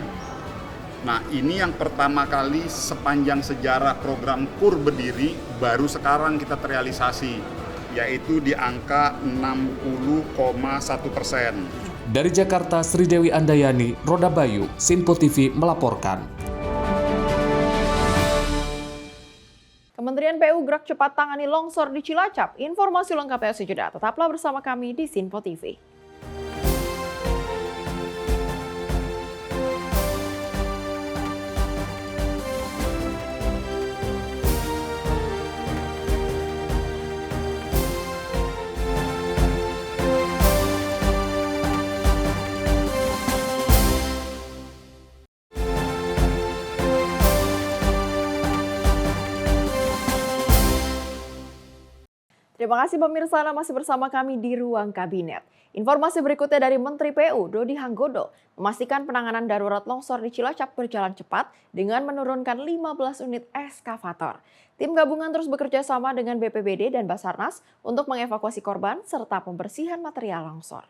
Nah ini yang pertama kali sepanjang sejarah program KUR berdiri, baru sekarang kita terrealisasi, yaitu di angka 60,1%. Dari Jakarta, Sri Dewi Andayani, Roda Bayu, Sinpo TV melaporkan. Kementerian PU gerak cepat tangani longsor di Cilacap. Informasi lengkapnya sejenak. Tetaplah bersama kami di Sinpo TV. Terima kasih pemirsa, Anda masih bersama kami di Ruang Kabinet. Informasi berikutnya dari Menteri PU Dodi Hanggodo memastikan penanganan darurat longsor di Cilacap berjalan cepat dengan menurunkan 15 unit eskavator. Tim gabungan terus bekerja sama dengan BPBD dan Basarnas untuk mengevakuasi korban serta pembersihan material longsor.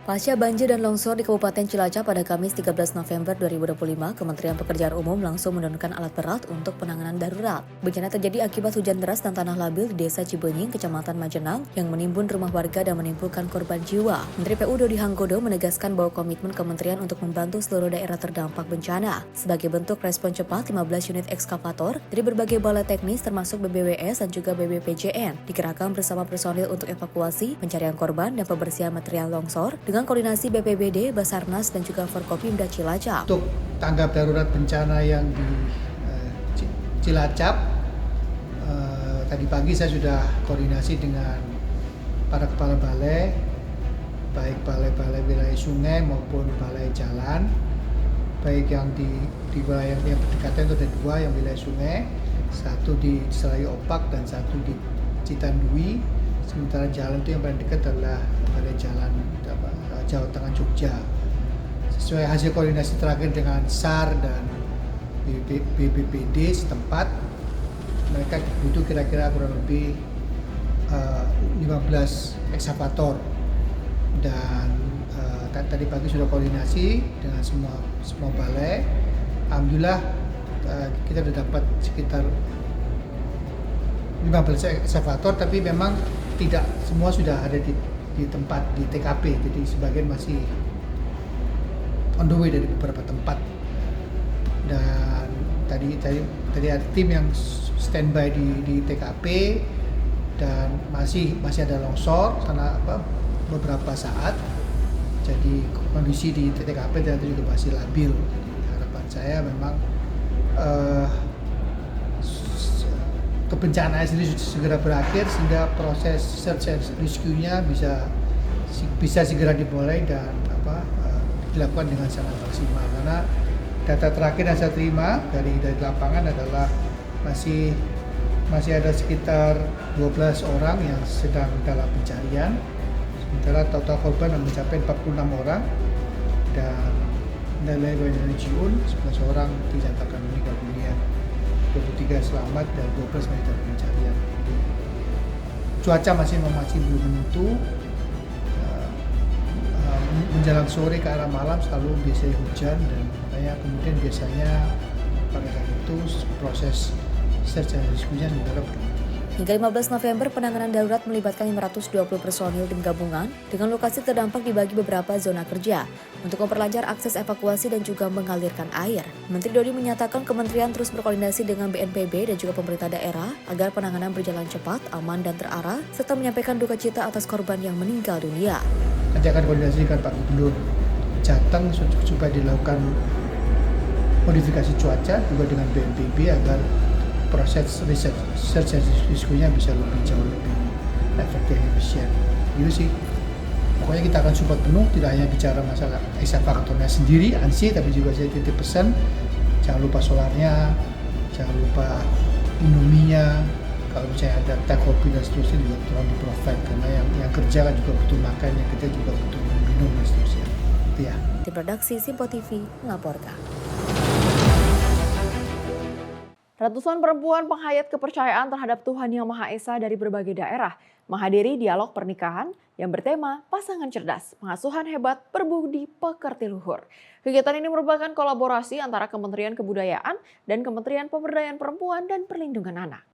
Pasca banjir dan longsor di Kabupaten Cilacap pada Kamis 13 November 2025, Kementerian Pekerjaan Umum langsung menurunkan alat berat untuk penanganan darurat. Bencana terjadi akibat hujan deras dan tanah labil di Desa Cibenying, Kecamatan Majenang, yang menimbun rumah warga dan menimbulkan korban jiwa. Menteri PU Dodi Hanggodo menegaskan bahwa komitmen kementerian untuk membantu seluruh daerah terdampak bencana. Sebagai bentuk respon cepat, 15 unit ekskavator dari berbagai balai teknis termasuk BBWS dan juga BBPJN dikerahkan bersama personil untuk evakuasi, pencarian korban, dan pembersihan material longsor dengan koordinasi BPBD, Basarnas, dan juga Forkopimda Cilacap. Untuk tanggap darurat bencana yang di Cilacap, tadi pagi saya sudah koordinasi dengan para kepala balai, baik balai-balai wilayah sungai maupun balai jalan, baik yang di wilayah yang berdekatan itu ada dua, yang wilayah sungai, satu di Serayu Opak dan satu di Citandui. Sementara jalan itu yang paling dekat adalah balai jalan Jawa Tengah Jogja. Sesuai hasil koordinasi terakhir dengan SAR dan BPBD setempat, mereka butuh kira-kira kurang lebih 15 ekskavator, dan tadi pagi sudah koordinasi dengan semua balai. Alhamdulillah kita sudah dapat sekitar 15 ekskavator, tapi memang tidak semua sudah ada di tempat di TKP, jadi sebagian masih on the way dari beberapa tempat. Dan tadi ada tim yang standby di TKP dan masih ada longsor sana beberapa saat. Jadi kondisi di TKP ternyata juga masih labil. Jadi harapan saya memang kebencanaan sendiri segera berakhir sehingga proses search and rescue-nya bisa segera dimulai dan dilakukan dengan sangat maksimal. Karena data terakhir yang saya terima dari lapangan adalah masih ada sekitar 12 orang yang sedang dalam pencarian, sementara total korban mencapai 46 orang dan nilai jiun 11 orang dinyatakan meninggal dunia, 23 selamat dan 12 masih dalam pencarian. Cuaca masih belum menentu. Menjelang sore ke arah malam selalu biasanya hujan, dan makanya kemudian biasanya pada saat itu proses search and rescue-nya sebenarnya berhenti. Hingga 15 November, penanganan darurat melibatkan 520 personil tim gabungan dengan lokasi terdampak dibagi beberapa zona kerja untuk memperlancar akses evakuasi dan juga mengalirkan air. Menteri Dodi menyatakan kementerian terus berkoordinasi dengan BNPB dan juga pemerintah daerah agar penanganan berjalan cepat, aman, dan terarah, serta menyampaikan duka cita atas korban yang meninggal dunia. Nanti akan koordinasi dengan Pak Gubernur Jateng supaya dilakukan modifikasi cuaca juga dengan BNPB agar proses search and rescue-nya bisa jauh lebih efektif dan efisien. Itu sih. Pokoknya kita akan support penuh, tidak hanya bicara masalah ekskavatornya sendiri, ANSI, tapi juga saya titip pesan, jangan lupa solarnya, jangan lupa Indominya, kalau misalnya ada teh kopi dan seterusnya juga tolong di-provide, karena yang kerja kan juga butuh makan, yang kerja juga butuh minum dan seterusnya. Itu ya. Tim redaksi Simpo TV melaporkan. Ratusan perempuan penghayat kepercayaan terhadap Tuhan Yang Maha Esa dari berbagai daerah menghadiri dialog pernikahan yang bertema pasangan cerdas, pengasuhan hebat, berbudi pekerti luhur. Kegiatan ini merupakan kolaborasi antara Kementerian Kebudayaan dan Kementerian Pemberdayaan Perempuan dan Perlindungan Anak.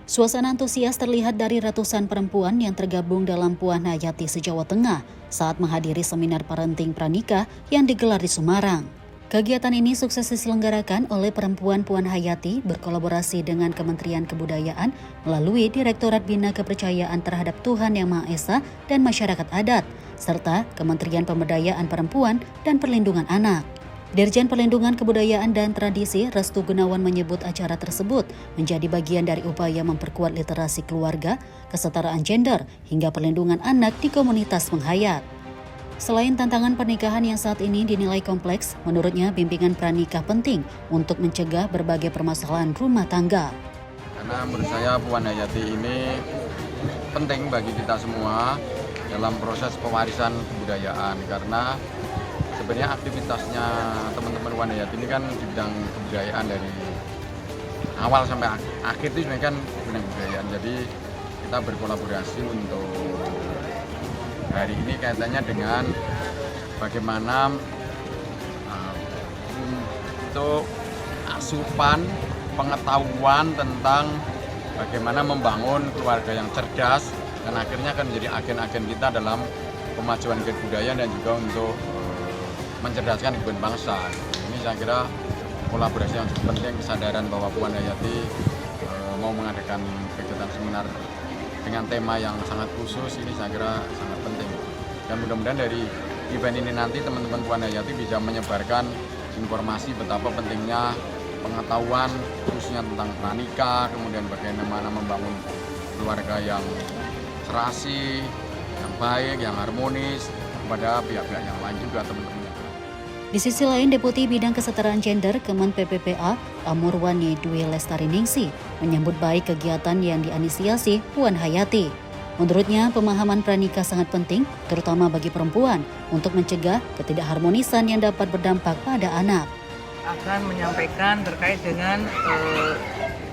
Suasana antusias terlihat dari ratusan perempuan yang tergabung dalam Puan Hayati se-Jawa Tengah saat menghadiri seminar parenting pranikah yang digelar di Semarang. Kegiatan ini sukses diselenggarakan oleh Perempuan Puan Hayati berkolaborasi dengan Kementerian Kebudayaan melalui Direktorat Bina Kepercayaan Terhadap Tuhan Yang Maha Esa dan Masyarakat Adat, serta Kementerian Pemberdayaan Perempuan dan Perlindungan Anak. Dirjen Perlindungan Kebudayaan dan Tradisi Restu Gunawan menyebut acara tersebut menjadi bagian dari upaya memperkuat literasi keluarga, kesetaraan gender, hingga perlindungan anak di komunitas penghayat. Selain tantangan pernikahan yang saat ini dinilai kompleks, menurutnya bimbingan pranikah penting untuk mencegah berbagai permasalahan rumah tangga. Karena menurut saya Puan Hayati ini penting bagi kita semua dalam proses pewarisan kebudayaan, karena sebenarnya aktivitasnya teman-teman Puan Hayati ini kan di bidang kebudayaan dari awal sampai akhir itu sebenarnya kan bidang kebudayaan. Jadi kita berkolaborasi untuk hari ini kaitannya dengan bagaimana untuk asupan pengetahuan tentang bagaimana membangun keluarga yang cerdas, dan akhirnya akan menjadi agen-agen kita dalam kemajuan kebudayaan dan juga untuk mencerdaskan kehidupan bangsa. Ini saya kira kolaborasi yang cukup penting, kesadaran bahwa Puan Hayati mau mengadakan kegiatan seminar dengan tema yang sangat khusus, ini saya kira sangat penting. Dan mudah-mudahan dari event ini nanti teman-teman Puan Hayati bisa menyebarkan informasi betapa pentingnya pengetahuan khususnya tentang pranikah, kemudian bagaimana membangun keluarga yang serasi, yang baik, yang harmonis kepada pihak-pihak yang lain juga teman-teman. Di sisi lain, Deputi Bidang Kesetaraan Gender Kemen PPPA Amurwani Dwi Lestari-Ningsih menyambut baik kegiatan yang diinisiasi Puan Hayati. Menurutnya, pemahaman pranikah sangat penting, terutama bagi perempuan, untuk mencegah ketidakharmonisan yang dapat berdampak pada anak. Akan menyampaikan terkait dengan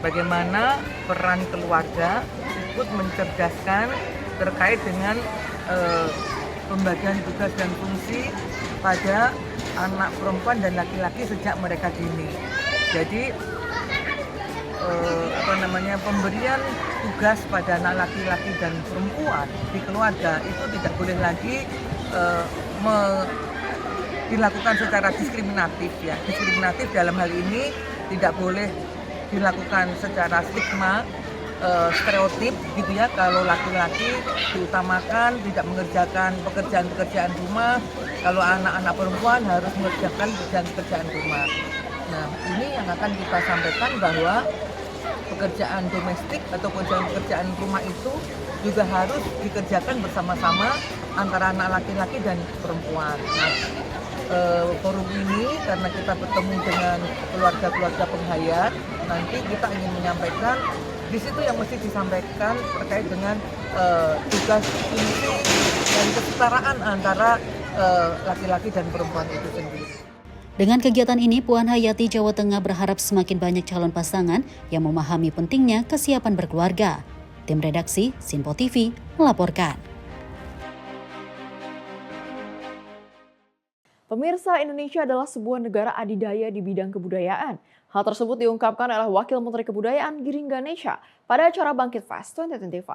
bagaimana peran keluarga ikut mencerdaskan terkait dengan pembagian tugas dan fungsi pada anak perempuan dan laki-laki sejak mereka dini. Jadi pemberian tugas pada anak laki-laki dan perempuan di keluarga itu tidak boleh lagi dilakukan secara diskriminatif ya. Diskriminatif dalam hal ini tidak boleh dilakukan secara stigma, stereotip gitu ya, kalau laki-laki diutamakan tidak mengerjakan pekerjaan-pekerjaan rumah, kalau anak-anak perempuan harus mengerjakan pekerjaan-pekerjaan rumah. Nah, ini yang akan kita sampaikan bahwa pekerjaan domestik atau pekerjaan rumah itu juga harus dikerjakan bersama-sama antara anak laki-laki dan perempuan. Nah, forum ini karena kita bertemu dengan keluarga-keluarga penghayat, nanti kita ingin menyampaikan di situ yang mesti disampaikan terkait dengan tugas fungsi dan kesetaraan antara laki-laki dan perempuan itu sendiri. Dengan kegiatan ini, Puan Hayati Jawa Tengah berharap semakin banyak calon pasangan yang memahami pentingnya kesiapan berkeluarga. Tim redaksi Sinpo TV melaporkan. Pemirsa, Indonesia adalah sebuah negara adidaya di bidang kebudayaan. Hal tersebut diungkapkan oleh Wakil Menteri Kebudayaan Giring Ganesha pada acara Bangkit Fest 2025.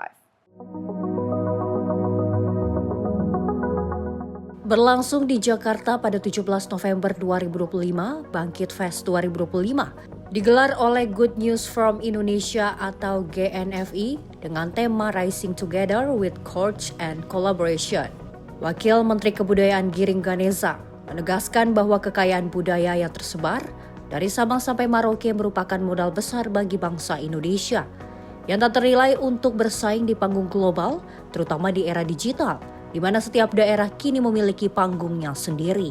Berlangsung di Jakarta pada 17 November 2025, Bangkit Fest 2025 digelar oleh Good News from Indonesia atau GNFI dengan tema Rising Together with Courage and Collaboration. Wakil Menteri Kebudayaan Giring Ganesha menegaskan bahwa kekayaan budaya yang tersebar dari Sabang sampai Merauke merupakan modal besar bagi bangsa Indonesia yang tak ternilai untuk bersaing di panggung global, terutama di era digital, di mana setiap daerah kini memiliki panggungnya sendiri.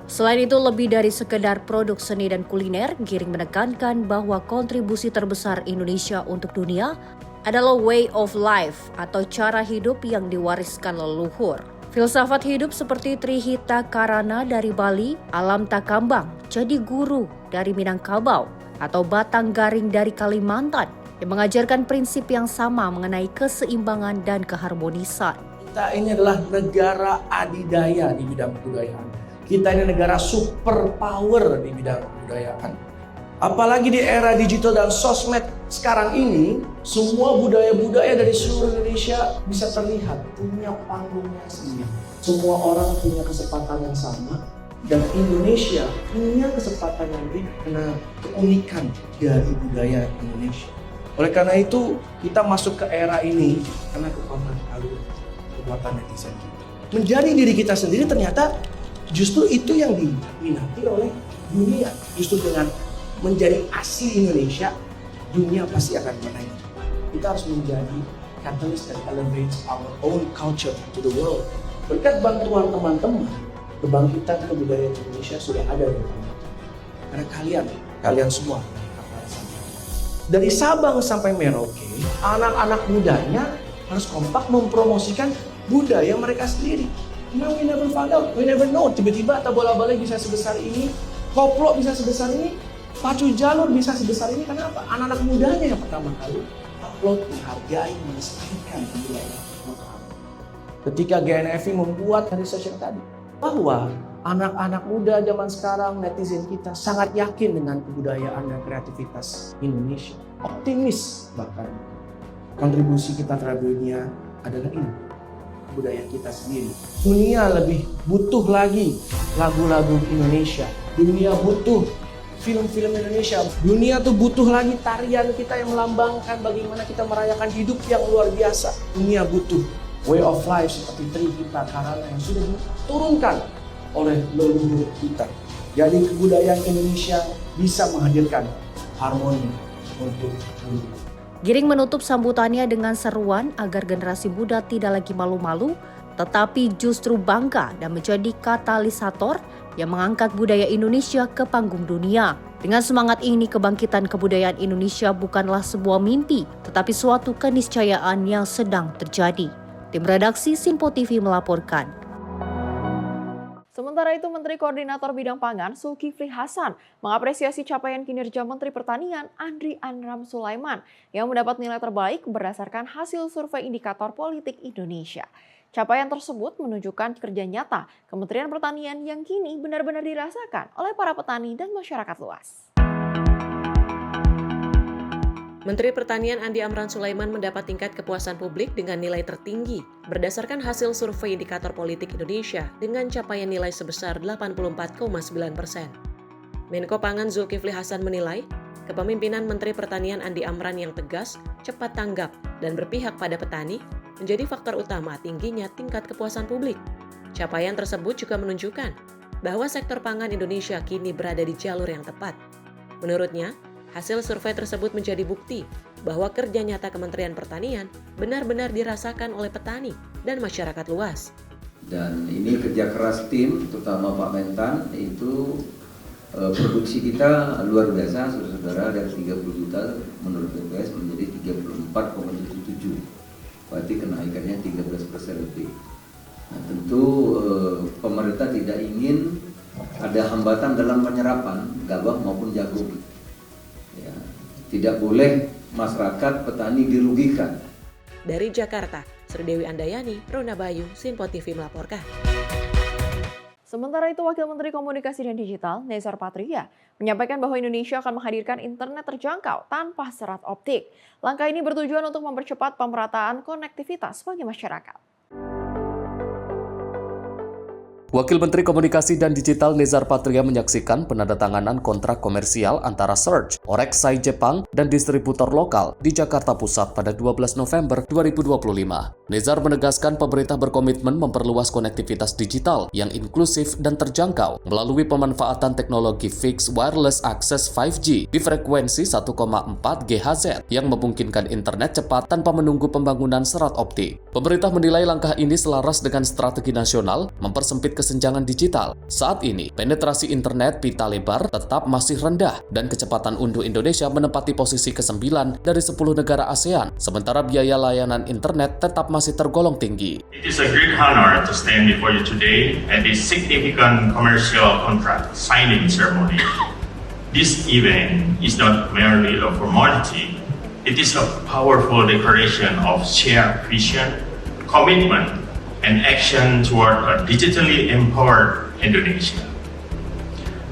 Selain itu, lebih dari sekedar produk seni dan kuliner, Giring menekankan bahwa kontribusi terbesar Indonesia untuk dunia adalah way of life atau cara hidup yang diwariskan leluhur. Filsafat hidup seperti Trihita Karana dari Bali, Alam Takambang, Jadi Guru dari Minangkabau, atau Batang Garing dari Kalimantan yang mengajarkan prinsip yang sama mengenai keseimbangan dan keharmonisan. Kita ini adalah negara adidaya di bidang kebudayaan. Kita ini negara superpower di bidang kebudayaan. Apalagi di era digital dan sosmed sekarang ini, semua budaya-budaya dari seluruh Indonesia bisa terlihat, punya panggungnya sendiri. Semua orang punya kesempatan yang sama, dan Indonesia punya kesempatan yang lebih karena keunikan dari budaya Indonesia. Oleh karena itu, kita masuk ke era ini karena kekuatan alur, kekuatan netizen kita. Menjadi diri kita sendiri ternyata justru itu yang diminati oleh dunia. Justru dengan menjadi asli Indonesia, dunia pasti akan menaiki. Kita harus menjadi catalyst that elevates our own culture to the world. Berkat bantuan teman-teman, kebangkitan kebudayaan Indonesia sudah ada di tanah. Karena kalian semua. Dari Sabang sampai Merauke, anak-anak mudanya harus kompak mempromosikan budaya mereka sendiri. Now we never find out, we never know. Tiba-tiba bola-bola bisa sebesar ini, koplo bisa sebesar ini, pacu jalur bisa sebesar ini. Kenapa? Anak-anak mudanya yang pertama kali upload, menghargai, melestarikan budaya lokal. Ketika GNFI membuat research yang tadi, bahwa anak-anak muda zaman sekarang, netizen kita sangat yakin dengan kebudayaan dan kreativitas Indonesia. Optimis bahkan. Kontribusi kita terhadap dunia adalah ini, budaya kita sendiri. Dunia lebih butuh lagi lagu-lagu Indonesia. Dunia butuh film-film Indonesia. Dunia tuh butuh lagi tarian kita yang melambangkan bagaimana kita merayakan hidup yang luar biasa. Dunia butuh way of life seperti Trihita Karana yang sudah diturunkan oleh leluhur kita. Jadi kebudayaan Indonesia bisa menghadirkan harmoni untuk dunia. Giring menutup sambutannya dengan seruan agar generasi muda tidak lagi malu-malu, tetapi justru bangga dan menjadi katalisator yang mengangkat budaya Indonesia ke panggung dunia. Dengan semangat ini, kebangkitan kebudayaan Indonesia bukanlah sebuah mimpi, tetapi suatu keniscayaan yang sedang terjadi. Tim redaksi Sinpo TV melaporkan. Sementara itu, Menteri Koordinator Bidang Pangan Zulkifli Hasan mengapresiasi capaian kinerja Menteri Pertanian Andri Amran Sulaiman yang mendapat nilai terbaik berdasarkan hasil survei indikator politik Indonesia. Capaian tersebut menunjukkan kerja nyata Kementerian Pertanian yang kini benar-benar dirasakan oleh para petani dan masyarakat luas. Menteri Pertanian Andri Amran Sulaiman mendapat tingkat kepuasan publik dengan nilai tertinggi berdasarkan hasil survei indikator politik Indonesia dengan capaian nilai sebesar 84,9%. Menko Pangan Zulkifli Hasan menilai kepemimpinan Menteri Pertanian Andri Amran yang tegas, cepat tanggap, dan berpihak pada petani menjadi faktor utama tingginya tingkat kepuasan publik. Capaian tersebut juga menunjukkan bahwa sektor pangan Indonesia kini berada di jalur yang tepat. Menurutnya, hasil survei tersebut menjadi bukti bahwa kerja nyata Kementerian Pertanian benar-benar dirasakan oleh petani dan masyarakat luas. Dan ini kerja keras tim, terutama Pak Mentan, itu produksi kita luar biasa, saudara-saudara, dari 30 juta menurut BPS menjadi 34,77. Berarti kenaikannya 13% lebih. Nah, tentu pemerintah tidak ingin ada hambatan dalam penyerapan gabah maupun jagung. Ya, tidak boleh masyarakat petani dirugikan. Dari Jakarta, Sri Dewi Andayani, Rona Bayu, Sinpo TV melaporkan. Sementara itu, Wakil Menteri Komunikasi dan Digital, Nezar Patria, menyampaikan bahwa Indonesia akan menghadirkan internet terjangkau tanpa serat optik. Langkah ini bertujuan untuk mempercepat pemerataan konektivitas bagi masyarakat. Wakil Menteri Komunikasi dan Digital Nezar Patria menyaksikan penandatanganan kontrak komersial antara Surge, Orexai Jepang, dan distributor lokal di Jakarta Pusat pada 12 November 2025. Nezar menegaskan pemerintah berkomitmen memperluas konektivitas digital yang inklusif dan terjangkau melalui pemanfaatan teknologi Fixed Wireless Access 5G di frekuensi 1,4 GHz yang memungkinkan internet cepat tanpa menunggu pembangunan serat optik. Pemerintah menilai langkah ini selaras dengan strategi nasional mempersempit kesenjangan digital. Saat ini, penetrasi internet pita lebar tetap masih rendah dan kecepatan unduh Indonesia menempati posisi ke-9 dari 10 negara ASEAN, sementara biaya layanan internet tetap masih tergolong tinggi. It is a great honor to stand before you today at this significant commercial contract signing ceremony. This event is not merely a formality, it is a powerful declaration of shared vision, commitment, and action toward a digitally empowered Indonesia.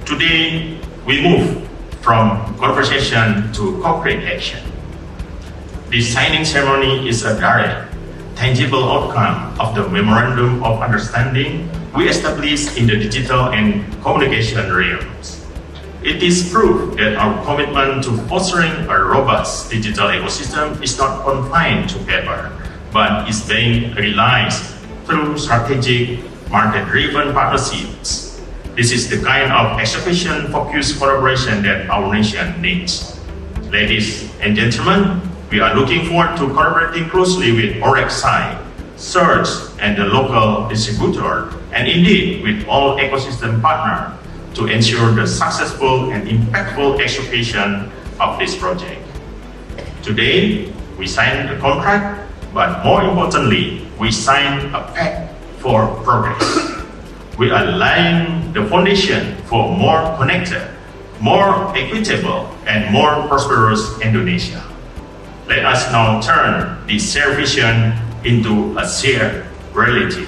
Today, we move from conversation to concrete action. This signing ceremony is a direct, tangible outcome of the Memorandum of Understanding we established in the digital and communication realms. It is proof that our commitment to fostering a robust digital ecosystem is not confined to paper, but is being realized through strategic market-driven partnerships. This is the kind of execution-focused collaboration that our nation needs. Ladies and gentlemen, we are looking forward to collaborating closely with Orexai search, and the local distributor, and indeed with all ecosystem partners to ensure the successful and impactful execution of this project. Today, we signed the contract, but more importantly, we signed a pact for progress. We are laying the foundation for more connected, more equitable, and more prosperous Indonesia. Let us now turn this shared vision into a shared reality.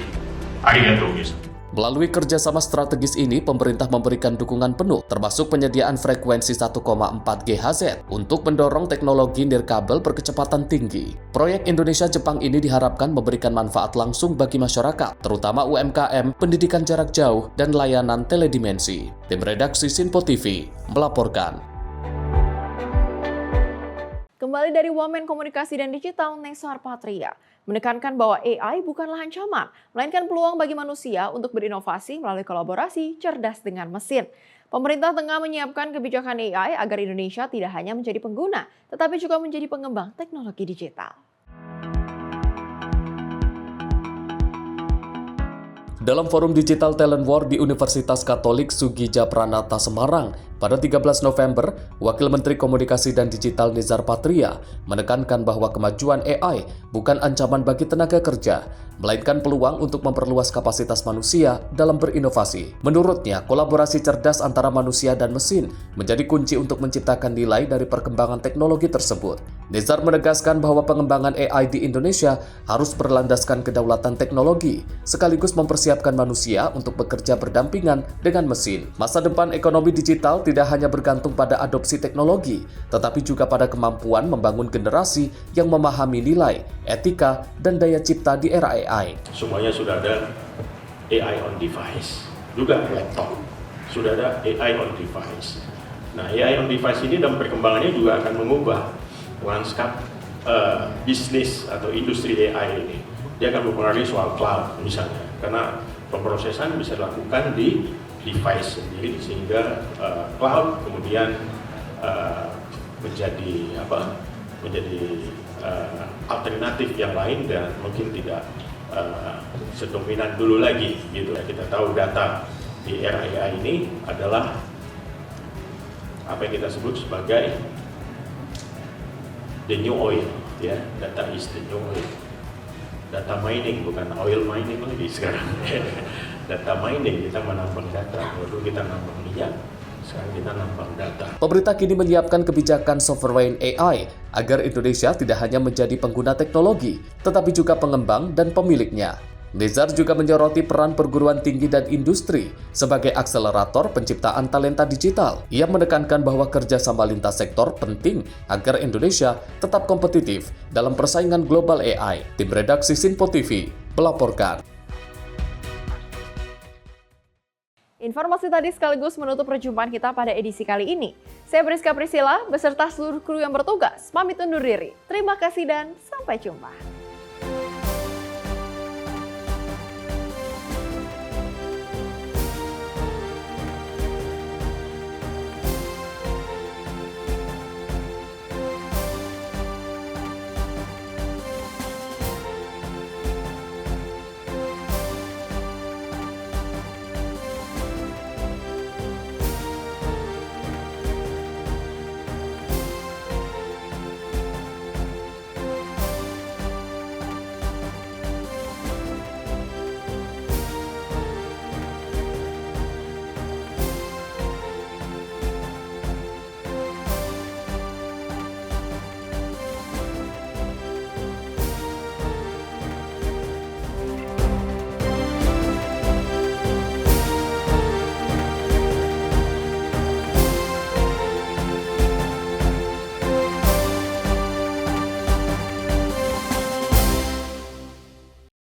Arigatou gozaimasu. Melalui kerjasama strategis ini, pemerintah memberikan dukungan penuh, termasuk penyediaan frekuensi 1,4 GHz untuk mendorong teknologi nirkabel berkecepatan tinggi. Proyek Indonesia-Jepang ini diharapkan memberikan manfaat langsung bagi masyarakat, terutama UMKM, pendidikan jarak jauh, dan layanan teledimensi. Tim redaksi Sinpo TV melaporkan. Kembali dari Wamen Komunikasi dan Digital, Nesar Patria menekankan bahwa AI bukanlah ancaman, melainkan peluang bagi manusia untuk berinovasi melalui kolaborasi cerdas dengan mesin. Pemerintah tengah menyiapkan kebijakan AI agar Indonesia tidak hanya menjadi pengguna, tetapi juga menjadi pengembang teknologi digital. Dalam forum Digital Talent War di Universitas Katolik Sugija Pranata Semarang, pada 13 November, Wakil Menteri Komunikasi dan Digital Nezar Patria menekankan bahwa kemajuan AI bukan ancaman bagi tenaga kerja, melainkan peluang untuk memperluas kapasitas manusia dalam berinovasi. Menurutnya, kolaborasi cerdas antara manusia dan mesin menjadi kunci untuk menciptakan nilai dari perkembangan teknologi tersebut. Nezar menegaskan bahwa pengembangan AI di Indonesia harus berlandaskan kedaulatan teknologi, sekaligus mempersiapkan manusia untuk bekerja berdampingan dengan mesin. Masa depan ekonomi digital tidak hanya bergantung pada adopsi teknologi, tetapi juga pada kemampuan membangun generasi yang memahami nilai, etika, dan daya cipta di era AI. Semuanya sudah ada AI on device, juga laptop, sudah ada AI on device. Nah, AI on device ini dan perkembangannya juga akan mengubah lanskap bisnis atau industri AI ini. Dia akan mempengaruhi soal cloud misalnya, karena pemrosesan bisa dilakukan di device sendiri, sehingga cloud kemudian menjadi alternatif yang lain dan mungkin tidak sedominan dulu lagi gitu. Kita tahu data di era AI ini adalah apa yang kita sebut sebagai the new oil, ya. Data is the new oil. Data mining, bukan oil mining lagi sekarang. Data mining, kita menambang data. Dulu kita nambang minyak, sekarang kita nambang data. Pemerintah kini menyiapkan kebijakan sovereign AI agar Indonesia tidak hanya menjadi pengguna teknologi, tetapi juga pengembang dan pemiliknya. Nezar juga menyoroti peran perguruan tinggi dan industri sebagai akselerator penciptaan talenta digital. Ia menekankan bahwa kerjasama lintas sektor penting agar Indonesia tetap kompetitif dalam persaingan global AI. Tim redaksi Sinpo TV melaporkan. Informasi tadi sekaligus menutup perjumpaan kita pada edisi kali ini. Saya Priska Priscilla beserta seluruh kru yang bertugas pamit undur diri. Terima kasih dan sampai jumpa.